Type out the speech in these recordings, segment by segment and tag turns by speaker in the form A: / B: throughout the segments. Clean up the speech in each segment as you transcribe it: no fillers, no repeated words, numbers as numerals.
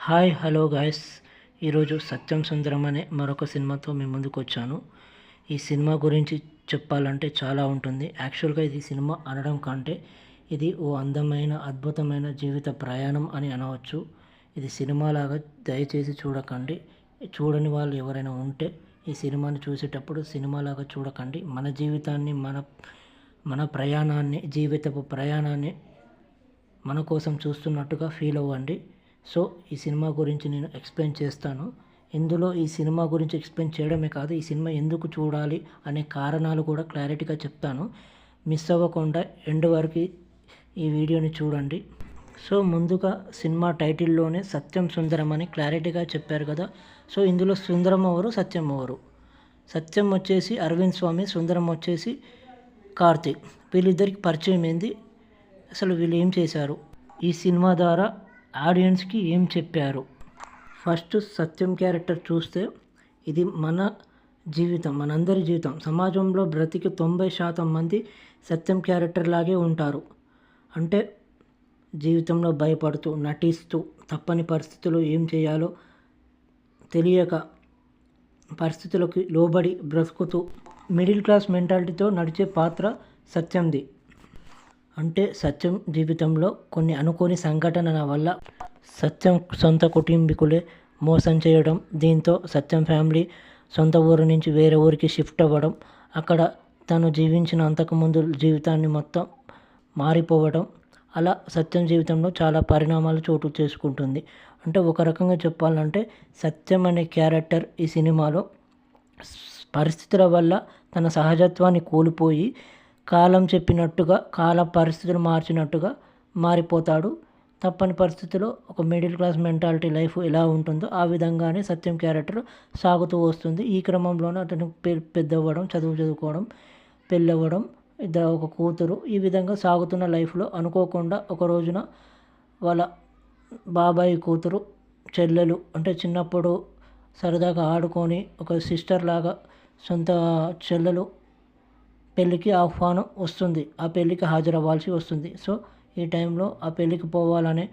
A: Hi hello guys. ఈరోజు సత్యం సుందరం అనే మరొక సినిమాతో మీ ముందుకు వచ్చాను. ఈ సినిమా గురించి చెప్పాలంటే చాలా ఉంటుంది. యాక్చువల్గా ఇది సినిమా అనడం కంటే ఇది ఓ అందమైన అద్భుతమైన జీవిత ప్రయాణం అని అనవచ్చు. ఇది సినిమాలాగా దయచేసి చూడకండి. చూడని వాళ్ళు ఎవరైనా ఉంటే ఈ సినిమాని చూసేటప్పుడు సినిమాలాగా చూడకండి. మన జీవితాన్ని మన ప్రయాణాన్ని జీవితపు ప్రయాణాన్ని మన కోసం చూస్తున్నట్టుగా ఫీల్ అవ్వండి. సో ఈ సినిమా గురించి నేను ఎక్స్ప్లెయిన్ చేస్తాను. ఇందులో ఈ సినిమా గురించి ఎక్స్ప్లెయిన్ చేయడమే కాదు, ఈ సినిమా ఎందుకు చూడాలి అనే కారణాలు కూడా క్లారిటీగా చెప్తాను. మిస్ అవ్వకుండా ఎండ్ వరకు ఈ వీడియోని చూడండి. సో ముందుగా సినిమా టైటిల్లోనే సత్యం సుందరం అని క్లారిటీగా చెప్పారు కదా. సో ఇందులో సుందరం ఎవరు, సత్యం ఎవరు? సత్యం వచ్చేసి అరవింద్ స్వామి, సుందరం వచ్చేసి కార్తీక్. వీళ్ళిద్దరికి పరిచయం ఏంది, అసలు వీళ్ళు ఏం చేశారు, ఈ సినిమా ద్వారా ఆడియన్స్కి ఏం చెప్పారు? ఫస్ట్ సత్యం క్యారెక్టర్ చూస్తే ఇది మన జీవితం, మనందరి జీవితం. సమాజంలో బ్రతికి 90% మంది సత్యం క్యారెక్టర్ లాగే ఉంటారు. అంటే జీవితంలో భయపడుతూ, నటిస్తూ, తప్పని పరిస్థితుల్లో ఏం చేయాలో తెలియక పరిస్థితులకు లోబడి బ్రతుకుతూ మిడిల్ క్లాస్ మెంటాలిటీతో నడిచే పాత్ర సత్యంది. అంటే సత్యం జీవితంలో కొన్ని అనుకోని సంఘటనల వల్ల సత్యం సొంత కుటుంబీకులే మోసం చేయడం, దీంతో సత్యం ఫ్యామిలీ సొంత ఊరు నుంచి వేరే ఊరికి షిఫ్ట్ అవ్వడం, అక్కడ తను జీవించిన అంతకుముందు జీవితాన్ని మొత్తం మారిపోవడం, అలా సత్యం జీవితంలో చాలా పరిణామాలు చోటు చేసుకుంటుంది. అంటే ఒక రకంగా చెప్పాలంటే సత్యం అనే క్యారెక్టర్ ఈ సినిమాలో పరిస్థితుల వల్ల తన సహజత్వాన్ని కోల్పోయి కాలం చెప్పినట్టుగా, కాల పరిస్థితులు మార్చినట్టుగా మారిపోతాడు. తప్పని పరిస్థితిలో ఒక మిడిల్ క్లాస్ మెంటాలిటీ లైఫ్ ఎలా ఉంటుందో ఆ విధంగానే సత్యం క్యారెక్టర్ సాగుతూ వస్తుంది. ఈ క్రమంలోనే అతను పెద్ద అవ్వడం, చదువుకోవడం, పెళ్ళి అవ్వడం, ఒక కూతురు, ఈ విధంగా సాగుతున్న లైఫ్లో అనుకోకుండా ఒక రోజున వాళ్ళ బాబాయ్ కూతురు చెల్లెలు, అంటే చిన్నప్పుడు సరదాగా ఆడుకొని ఒక సిస్టర్ లాగా సొంత చెల్లెలు పెళ్ళికి ఆహ్వానం వస్తుంది. ఆ పెళ్ళికి హాజరవ్వాల్సి వస్తుంది. సో ఈ టైంలో ఆ పెళ్ళికి పోవాలనే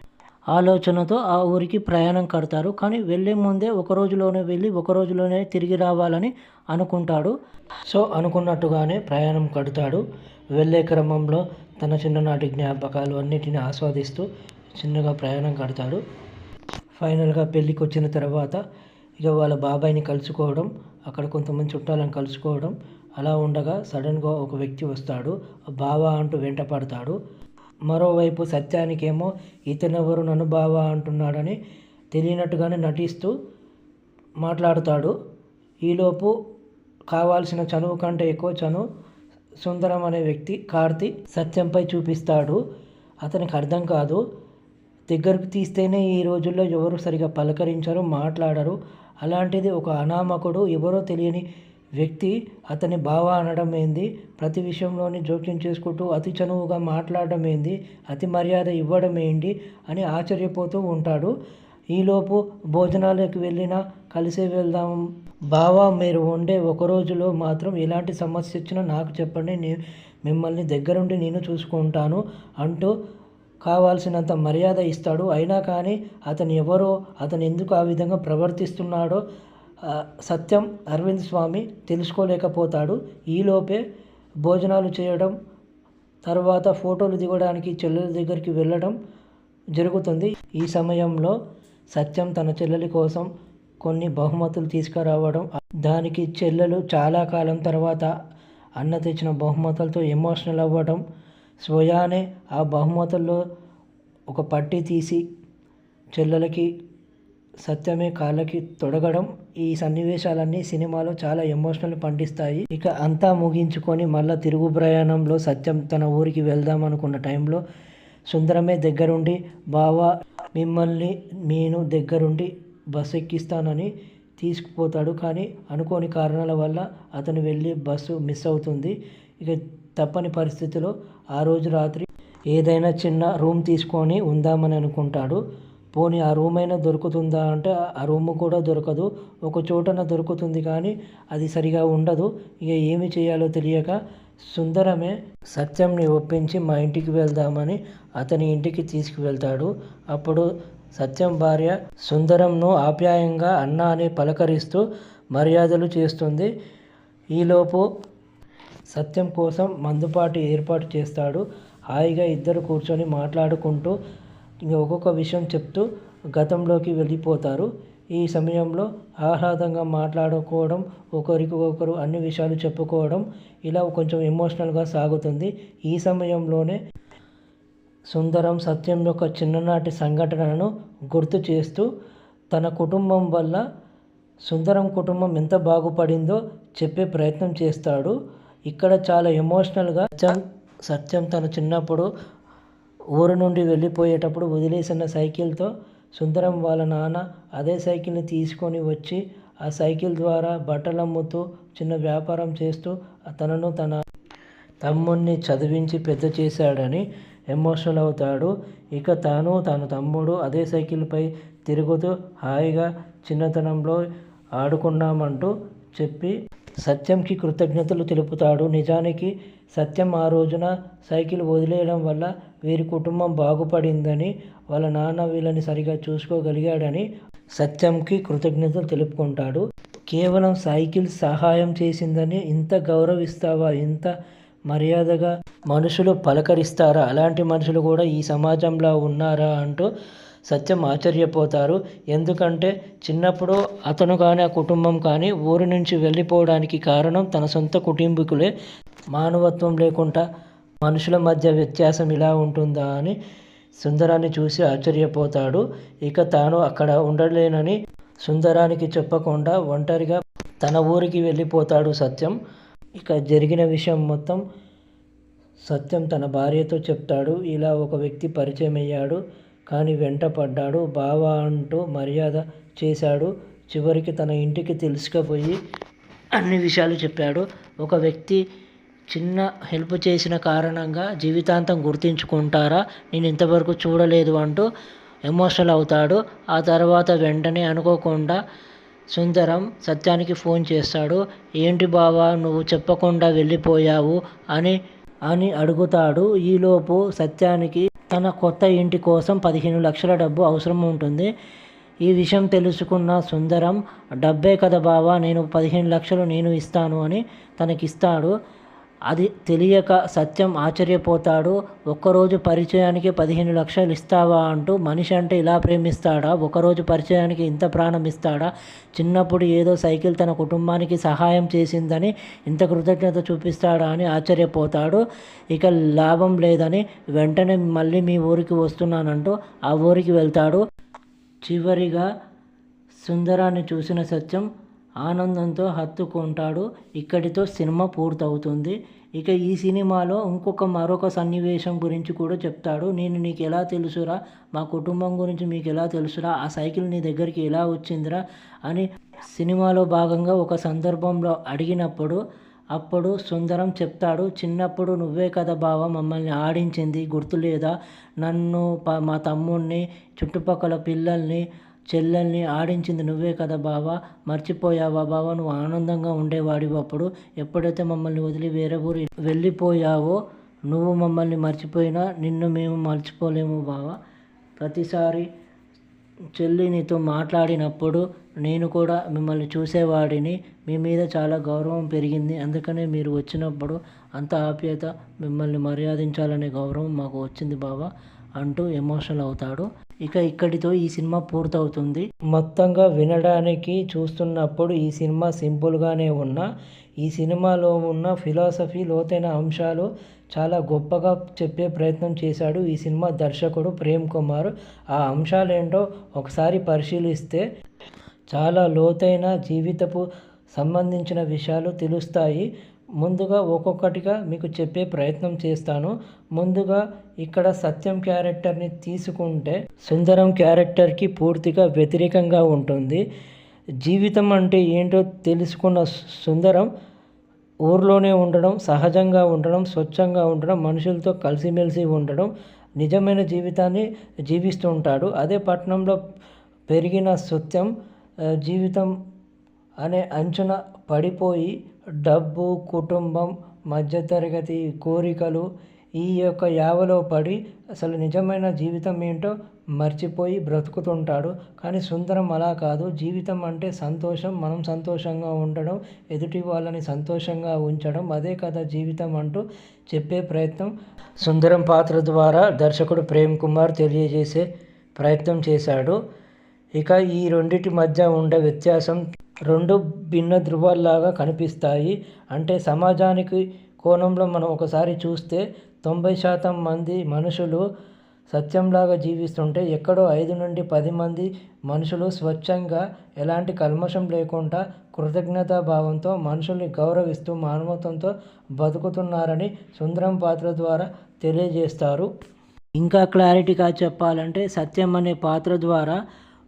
A: ఆలోచనతో ఆ ఊరికి ప్రయాణం కడతారు. కానీ వెళ్ళే ముందే ఒక రోజులోనే వెళ్ళి ఒక రోజులోనే తిరిగి రావాలని అనుకుంటాడు. సో అనుకున్నట్టుగానే ప్రయాణం కడతాడు. వెళ్ళే క్రమంలో తన చిన్ననాటి జ్ఞాపకాలు అన్నిటిని ఆస్వాదిస్తూ చిన్నగా ప్రయాణం కడతాడు. ఫైనల్గా పెళ్ళికి వచ్చిన తర్వాత ఇక వాళ్ళ బాబాయ్ని కలుసుకోవడం, అక్కడ కొంతమంది చుట్టాలను కలుసుకోవడం, అలా ఉండగా సడన్గా ఒక వ్యక్తి వస్తాడు. బావా అంటూ వెంట పడతాడు. మరోవైపు సత్యానికేమో ఇతనెవరు నన్ను బావా అంటున్నాడని తెలియనట్టుగానే నటిస్తూ మాట్లాడుతాడు. ఈలోపు కావాల్సిన చనువు కంటే ఎక్కువ చనువు సుందరం అనే వ్యక్తి కార్తీ సత్యంపై చూపిస్తాడు. అతనికి అర్థం కాదు. దగ్గరకు తీస్తేనే ఈ రోజుల్లో ఎవరు సరిగా పలకరించరు, మాట్లాడరు. అలాంటిది ఒక అనామకుడు, ఎవరో తెలియని వ్యక్తి అతని బావ అనడం ఏంది, ప్రతి విషయంలోని జోక్యం చేసుకుంటూ అతి చనువుగా మాట్లాడడం ఏంది, అతి మర్యాద ఇవ్వడం ఏంటి అని ఆశ్చర్యపోతూ ఉంటాడు. ఈలోపు భోజనాలకు వెళ్ళినా కలిసే వెళ్దాం బావా, మీరు ఉండే ఒక రోజులో మాత్రం ఎలాంటి సమస్య వచ్చినా నాకు చెప్పండి, మిమ్మల్ని దగ్గరుండి నేను చూసుకుంటాను అంటూ కావాల్సినంత మర్యాద ఇస్తాడు. అయినా కానీ అతను ఎవరో, అతను ఎందుకు ఆ విధంగా ప్రవర్తిస్తున్నాడో సత్యం అరవింద్ స్వామి తెలుసుకోలేకపోతాడు. ఈలోపే భోజనాలు చేయడం, తర్వాత ఫోటోలు దిగడానికి చెల్లెల దగ్గరికి వెళ్ళడం జరుగుతుంది. ఈ సమయంలో సత్యం తన చెల్లెలి కోసం కొన్ని బహుమతులు తీసుకురావడం, దానికి చెల్లెలు చాలా కాలం తర్వాత అన్న తెచ్చిన బహుమతులతో ఎమోషనల్ అవ్వడం, స్వయానే ఆ బహుమతుల్లో ఒక పట్టీ తీసి చెల్లెలకి సత్యమే కాళ్ళకి తొడగడం, ఈ సన్నివేశాలన్నీ సినిమాలో చాలా ఎమోషనల్ పండిస్తాయి. ఇక అంతా ముగించుకొని మళ్ళీ తిరుగు ప్రయాణంలో సత్యం తన ఊరికి వెళ్దాం అనుకున్న టైంలో సుందరమే దగ్గరుండి బావా మిమ్మల్ని నేను దగ్గరుండి బస్సు ఎక్కిస్తానని తీసుకుపోతాడు. కానీ అనుకోని కారణాల వల్ల అతను వెళ్ళి బస్సు మిస్ అవుతుంది. ఇక తప్పని పరిస్థితిలో ఆ రోజు రాత్రి ఏదైనా చిన్న రూమ్ తీసుకొని ఉందామని అనుకుంటాడు. పోనీ ఆ రూమ్ అయినా దొరుకుతుందా అంటే ఆ రూమ్ కూడా దొరకదు. ఒక చోటన దొరుకుతుంది కానీ అది సరిగా ఉండదు. ఇక ఏమి చేయాలో తెలియక సుందరమే సత్యంని ఒప్పించి మా ఇంటికి వెళ్దామని అతని ఇంటికి తీసుకువెళ్తాడు. అప్పుడు సత్యం భార్య సుందరంను ఆప్యాయంగా అన్న అని పలకరిస్తూ మర్యాదలు చేస్తుంది. ఈలోపు సత్యం కోసం మందుపాటి ఏర్పాటు చేస్తాడు. హాయిగా ఇద్దరు కూర్చొని మాట్లాడుకుంటూ ఒక్కొక్క విషయం చెప్తూ గతంలోకి వెళ్ళిపోతారు. ఈ సమయంలో ఆహ్లాదంగా మాట్లాడుకోవడం, ఒకరికి ఒకరు అన్ని విషయాలు చెప్పుకోవడం ఇలా కొంచెం ఎమోషనల్గా సాగుతుంది. ఈ సమయంలోనే సుందరం సత్యం యొక్క చిన్ననాటి సంఘటనను గుర్తు చేస్తూ తన కుటుంబం వల్ల సుందరం కుటుంబం ఎంత బాగుపడిందో చెప్పే ప్రయత్నం చేస్తాడు. ఇక్కడ చాలా ఎమోషనల్గా సత్యం తన చిన్నప్పుడు ఊరు నుండి వెళ్ళిపోయేటప్పుడు వదిలేసిన సైకిల్తో సుందరం వాళ్ళ నాన్న అదే సైకిల్ని తీసుకొని వచ్చి ఆ సైకిల్ ద్వారా బట్టలు అమ్ముతూ చిన్న వ్యాపారం చేస్తూ తనను తన తమ్ముడిని చదివించి పెద్ద చేశాడని ఎమోషనల్ అవుతాడు. ఇక తన తమ్ముడు అదే సైకిల్పై తిరుగుతూ హాయిగా చిన్నతనంలో ఆడుకున్నామంటూ చెప్పి సత్యంకి కృతజ్ఞతలు తెలుపుతాడు. నిజానికి సత్యం ఆ రోజున సైకిల్ వదిలేయడం వల్ల వీరి కుటుంబం బాగుపడిందని, వాళ్ళ నాన్న వీళ్ళని సరిగా చూసుకోగలిగాడని సత్యంకి కృతజ్ఞతలు తెలుపుకుంటాడు. కేవలం సైకిల్ సహాయం చేసిందని ఇంత గౌరవిస్తావా, ఇంత మర్యాదగా మనుషులు పలకరిస్తారా, అలాంటి మనుషులు కూడా ఈ సమాజంలో ఉన్నారా అంటూ సత్యం ఆశ్చర్యపోతారు. ఎందుకంటే చిన్నప్పుడు అతను కానీ ఆ కుటుంబం కానీ ఊరి నుంచి వెళ్ళిపోవడానికి కారణం తన సొంత కుటుంబీకులే. మానవత్వం లేకుండా మనుషుల మధ్య వ్యత్యాసం ఇలా ఉంటుందా అని సుందరాన్ని చూసి ఆశ్చర్యపోతాడు. ఇక తాను అక్కడ ఉండలేనని సుందరానికి చెప్పకుండా ఒంటరిగా తన ఊరికి వెళ్ళిపోతాడు సత్యం. ఇక జరిగిన విషయం మొత్తం సత్యం తన భార్యతో చెప్తాడు. ఇలా ఒక వ్యక్తి పరిచయం అయ్యాడు, కానీ వెంట పడ్డాడు, బావా అంటూ మర్యాద చేశాడు. చివరికి తన ఇంటికి తెలుసుకుపోయి అన్ని విషయాలు చెప్పాడు. ఒక వ్యక్తి చిన్న హెల్ప్ చేసిన కారణంగా జీవితాంతం గుర్తుంచుకుంటారా, నేను ఇంతవరకు చూడలేదు అంటూ ఎమోషనల్ అవుతాడు. ఆ తర్వాత వెంటనే అనుకోకుండా సుందరం సత్యానికి ఫోన్ చేస్తాడు. ఏంటి బావా నువ్వు చెప్పకుండా వెళ్ళిపోయావు అని అడుగుతాడు. ఈలోపు సత్యానికి తన కొత్త ఇంటి కోసం 15 లక్షల డబ్బు అవసరం ఉంటుంది. ఈ విషయం తెలుసుకున్న సుందరం, డబ్బే కదా బావా, నేను 15 లక్షలు నేను ఇస్తాను అని తనకిస్తాడు. అది తెలియక సత్యం ఆశ్చర్యపోతాడు. ఒక్కరోజు పరిచయానికి 15 లక్షలు ఇస్తావా అంటూ, మనిషి అంటే ఇలా ప్రేమిస్తాడా, ఒకరోజు పరిచయానికి ఇంత ప్రాణం ఇస్తాడా, చిన్నప్పుడు ఏదో సైకిల్ తన కుటుంబానికి సహాయం చేసిందని ఇంత కృతజ్ఞత చూపిస్తాడా అని ఆశ్చర్యపోతాడు. ఇక లాభం లేదని వెంటనే మళ్ళీ మీ ఊరికి వస్తున్నానంటూ ఆ ఊరికి వెళ్తాడు. చివరిగా సుందరాన్ని చూసిన సత్యం ఆనందంతో హత్తుకుంటాడు. ఇక్కడితో సినిమా పూర్తవుతుంది. ఇక ఈ సినిమాలో మరొక సన్నివేశం గురించి కూడా చెప్తాడు. నేను నీకు ఎలా తెలుసురా, మా కుటుంబం గురించి మీకు ఎలా తెలుసురా, ఆ సైకిల్ నీ దగ్గరికి ఎలా వచ్చిందిరా అని సినిమాలో భాగంగా ఒక సందర్భంలో అడిగినప్పుడు అప్పుడు సుందరం చెప్తాడు, చిన్నప్పుడు నువ్వే కదా బావ మమ్మల్ని ఆడించింది గుర్తులేదా, నన్ను మా తమ్ముడిని చుట్టుపక్కల పిల్లల్ని చెల్లెల్ని ఆడించింది నువ్వే కదా బావా, మర్చిపోయావా బావా, నువ్వు ఆనందంగా ఉండేవాడివి అప్పుడు, ఎప్పుడైతే మమ్మల్ని వదిలి వేరే ఊరు వెళ్ళిపోయావో నువ్వు మమ్మల్ని మర్చిపోయినా నిన్ను మేము మర్చిపోలేము బావా. ప్రతిసారి చెల్లి నీతో మాట్లాడినప్పుడు నేను కూడా మిమ్మల్ని చూసేవాడిని, మీ మీద చాలా గౌరవం పెరిగింది, అందుకనే మీరు వచ్చినప్పుడు అంత ఆప్యాయత, మిమ్మల్ని మర్యాదించాలనే గౌరవం మాకు వచ్చింది బావా అంటూ ఎమోషనల్ అవుతాడు. ఇక ఇక్కడితో ఈ సినిమా పూర్తవుతుంది. మొత్తంగా వినడానికి చూస్తున్నప్పుడు ఈ సినిమా సింపుల్గానే ఉన్నా ఈ సినిమాలో ఉన్న ఫిలాసఫీ, లోతైన అంశాలు చాలా గొప్పగా చెప్పే ప్రయత్నం చేశాడు ఈ సినిమా దర్శకుడు ప్రేమ్ కుమార్. ఆ అంశాలేంటో ఒకసారి పరిశీలిస్తే చాలా లోతైన జీవితపు సంబంధించిన విషయాలు తెలుస్తాయి. ముందుగా ఒక్కొక్కటిగా మీకు చెప్పే ప్రయత్నం చేస్తాను. ముందుగా ఇక్కడ సత్యం క్యారెక్టర్ని తీసుకుంటే సుందరం క్యారెక్టర్కి పూర్తిగా వ్యతిరేకంగా ఉంటుంది. జీవితం అంటే ఏంటో తెలుసుకున్న సుందరం ఊర్లోనే ఉండడం, సహజంగా ఉండడం, స్వచ్ఛంగా ఉండడం, మనుషులతో కలిసిమెలిసి ఉండడం, నిజమైన జీవితాన్ని జీవిస్తూ ఉంటాడు. అదే పట్టణంలో పెరిగిన సత్యం జీవితం అనే అంచున పడిపోయి డబ్బు, కుటుంబం, మధ్యతరగతి కోరికలు ఈ యొక్క యావలో పడి అసలు నిజమైన జీవితం ఏంటో మర్చిపోయి బ్రతుకుతుంటాడు. కానీ సుందరం అలా కాదు. జీవితం అంటే సంతోషం, మనం సంతోషంగా ఉండడం, ఎదుటి వాళ్ళని సంతోషంగా ఉంచడం, అదే కదా జీవితం అంటూ చెప్పే ప్రయత్నం సుందరం పాత్ర ద్వారా దర్శకుడు ప్రేమ్ కుమార్ తెలియజేసే ప్రయత్నం చేశాడు. ఇక ఈ రెండిటి మధ్య ఉండే వ్యత్యాసం రెండు భిన్న ధృవాల్లాగా కనిపిస్తాయి. అంటే సమాజానికి కోణంలో మనం ఒకసారి చూస్తే 90% మంది మనుషులు సత్యంలాగా జీవిస్తుంటే ఎక్కడో 5 నుండి 10 మంది మనుషులు స్వచ్ఛంగా ఎలాంటి కల్మషం లేకుండా కృతజ్ఞతా భావంతో మనుషుల్ని గౌరవిస్తూ మానవత్వంతో బతుకుతున్నారని సుందరం పాత్ర ద్వారా తెలియజేస్తారు. ఇంకా క్లారిటీగా చెప్పాలంటే సత్యం అనే పాత్ర ద్వారా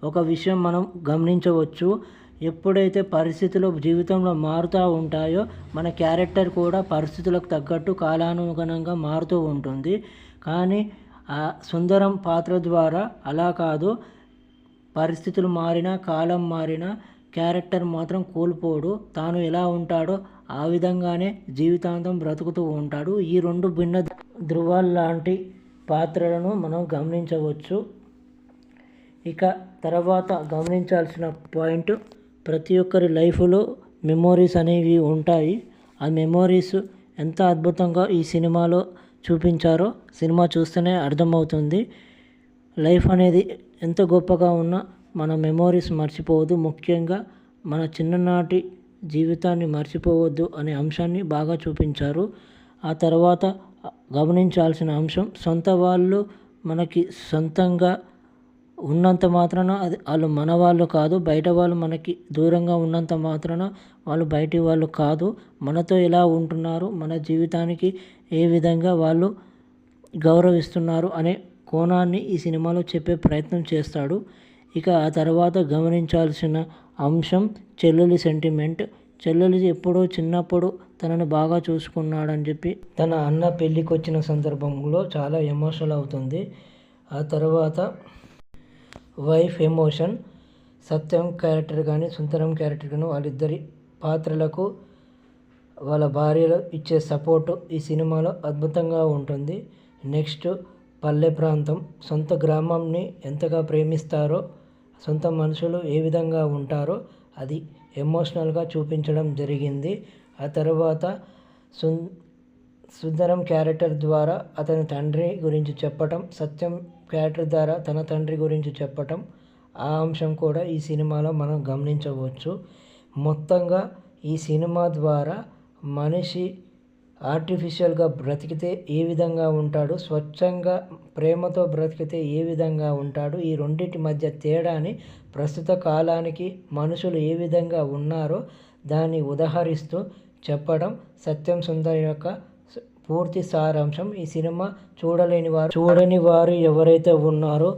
A: ఒక విషయం మనం గమనించవచ్చు. ఎప్పుడైతే పరిస్థితులు జీవితంలో మారుతూ ఉంటాయో మన క్యారెక్టర్ కూడా పరిస్థితులకు తగ్గట్టు కాలానుగుణంగా మారుతూ ఉంటుంది. కానీ ఆ సుందరం పాత్ర ద్వారా అలా కాదు. పరిస్థితులు మారినా, కాలం మారినా క్యారెక్టర్ మాత్రం కోల్పోడు. తాను ఎలా ఉంటాడో ఆ విధంగానే జీవితాంతం బ్రతుకుతూ ఉంటాడు. ఈ రెండు భిన్న ధృవాల్లాంటి పాత్రలను మనం గమనించవచ్చు. ఇక తర్వాత గమనించాల్సిన పాయింట్, ప్రతి ఒక్కరి లైఫ్లో మెమోరీస్ అనేవి ఉంటాయి. ఆ మెమోరీస్ ఎంత అద్భుతంగా ఈ సినిమాలో చూపించారో సినిమా చూస్తేనే అర్థమవుతుంది. లైఫ్ అనేది ఎంత గొప్పగా ఉన్నా మన మెమోరీస్ మర్చిపోవద్దు. ముఖ్యంగా మన చిన్ననాటి జీవితాన్ని మర్చిపోవద్దు అనే అంశాన్ని బాగా చూపించారు. ఆ తర్వాత గమనించాల్సిన అంశం, సొంత వాళ్ళు మనకి సొంతంగా ఉన్నంత మాత్రాన అది వాళ్ళు మన వాళ్ళు కాదు. బయట వాళ్ళు మనకి దూరంగా ఉన్నంత మాత్రాన వాళ్ళు బయటి వాళ్ళు కాదు. మనతో ఎలా ఉంటున్నారు, మన జీవితానికి ఏ విధంగా వాళ్ళు గౌరవిస్తున్నారు అనే కోణాన్ని ఈ సినిమాలో చెప్పే ప్రయత్నం చేస్తాడు. ఇక ఆ తర్వాత గమనించాల్సిన అంశం చెల్లెలి సెంటిమెంట్. చెల్లెలి ఎప్పుడో చిన్నప్పుడు తనను బాగా చూసుకున్నాడని చెప్పి తన అన్న పెళ్ళికి వచ్చిన సందర్భంలో చాలా ఎమోషనల్ అవుతుంది. ఆ తర్వాత వైఫ్ ఎమోషన్, సత్యం క్యారెక్టర్ కానీ సుందరం క్యారెక్టర్ కానీ వాళ్ళిద్దరి పాత్రలకు వాళ్ళ భార్యలు ఇచ్చే సపోర్టు ఈ సినిమాలో అద్భుతంగా ఉంటుంది. నెక్స్ట్ పల్లె ప్రాంతం, సొంత గ్రామంని ఎంతగా ప్రేమిస్తారో, సొంత మనుషులు ఏ విధంగా ఉంటారో అది ఎమోషనల్గా చూపించడం జరిగింది. ఆ తర్వాత సుందరం క్యారెక్టర్ ద్వారా అతని తండ్రి గురించి చెప్పటం, సత్యం క్యారెక్టర్ ద్వారా తన తండ్రి గురించి చెప్పటం, ఆ అంశం కూడా ఈ సినిమాలో మనం గమనించవచ్చు. మొత్తంగా ఈ సినిమా ద్వారా మనిషి ఆర్టిఫిషియల్గా బ్రతికితే ఏ విధంగా ఉంటాడు, స్వచ్ఛంగా ప్రేమతో బ్రతికితే ఏ విధంగా ఉంటాడు, ఈ రెండింటి మధ్య తేడాని ప్రస్తుత కాలానికి మనుషులు ఏ విధంగా ఉన్నారో దాన్ని ఉదహరిస్తూ చెప్పడం సత్యం సుందరం యొక్క పూర్తి సారాంశం. ఈ సినిమా చూడని వారు ఎవరైతే ఉన్నారో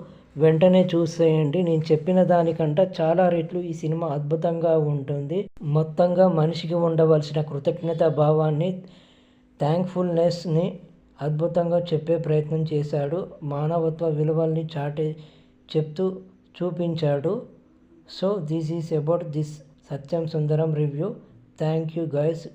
A: వెంటనే చూసేయండి. నేను చెప్పిన దానికంటే చాలా రెట్లు ఈ సినిమా అద్భుతంగా ఉంటుంది. మొత్తంగా మనిషికి ఉండవలసిన కృతజ్ఞత భావాన్ని, థ్యాంక్ఫుల్నెస్ని అద్భుతంగా చెప్పే ప్రయత్నం చేశాడు. మానవత్వ విలువల్ని చెప్తూ చూపించాడు. So this is about this Satyam Sundaram review. Thank you guys.